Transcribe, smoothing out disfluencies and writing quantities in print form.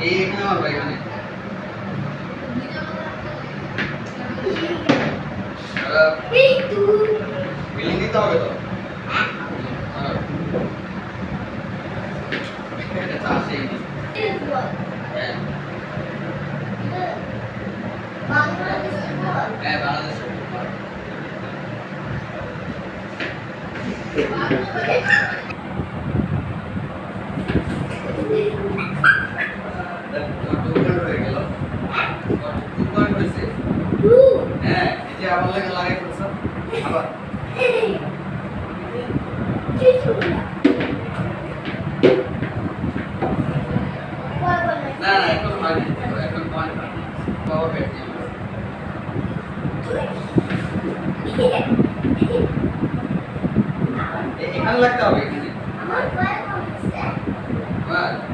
এই এখানে মারবা এখানে বিলিং দিতে হবে তো এটা তো আসেই নি হ্যাঁ বাংলাদেশের হ্যাঁ এই যে আমার লাগে লাগাই করছো আবার না না এখন হয় না এখন পয়েন্ট বাবা ব্যাট নিয়ে এখানে লাগতে হবে এখানে আমার পায়ে কমছে